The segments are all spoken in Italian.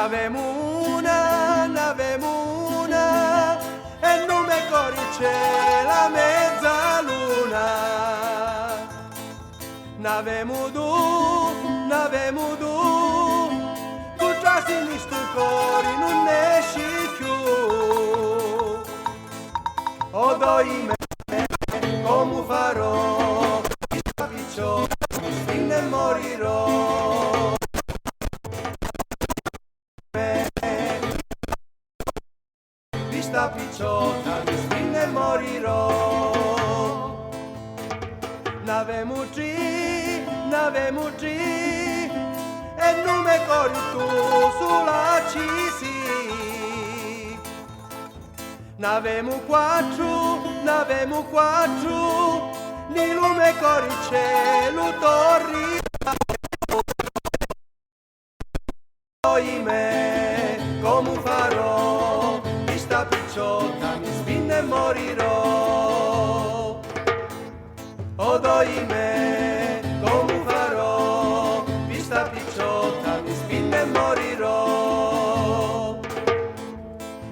N'avemuna e non me corice la mezzaluna. N'avemu du, tu già sinistro cori non ne esci più. O doi me, come farò? Mi sta picciò, ne morirò. Vista picciotta, mi spinne e morirò. N'avemu G, e non me corri tu sulla cisi. N'avemu quattro, ni lume corri cielo torri. Poi me, come farò? Vista picciotta, mi spinne e morirò. O doi me, come farò? Vista picciotta, mi spinne e morirò.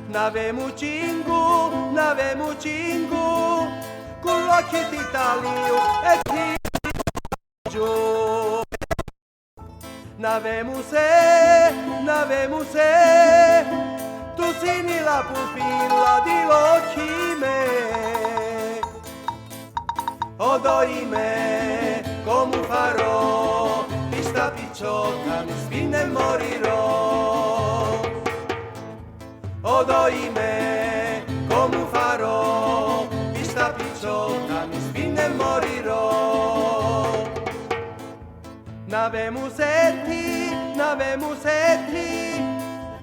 N'avemu cinque, con l'occhio di talio e ti giù. N'avemu sei, tu sini la pupilla di l'occhi me. O doi me, come farò? Vista picciotta, mi spinne e morirò. O doi me, come farò? Vista picciotta, mi spinne e morirò. N'avemu setti,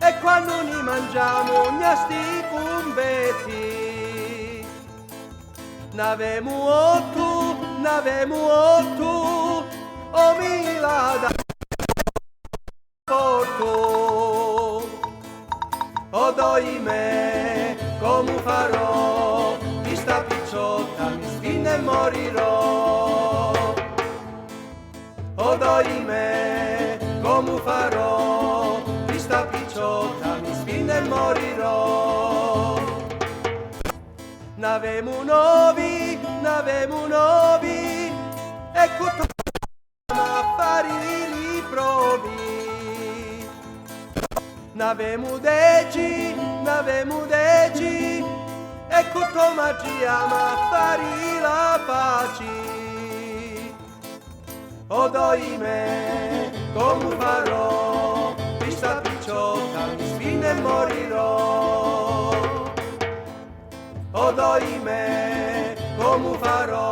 e quando ne mangiamo gnasti cumbetti. N'avemu otto, o mila da porto. O doi me, come farò? Vista picciotta, mi spinne e morirò. O doi me, come farò? Vista picciotta, mi spinne e morirò. N'avemu novi, e tutto affari li provi. N'avemu deci, e tutto magia ma affari la pace. O doi me, come farò? Vista picciotta, mi spinne e morirò. O doi me, come farò?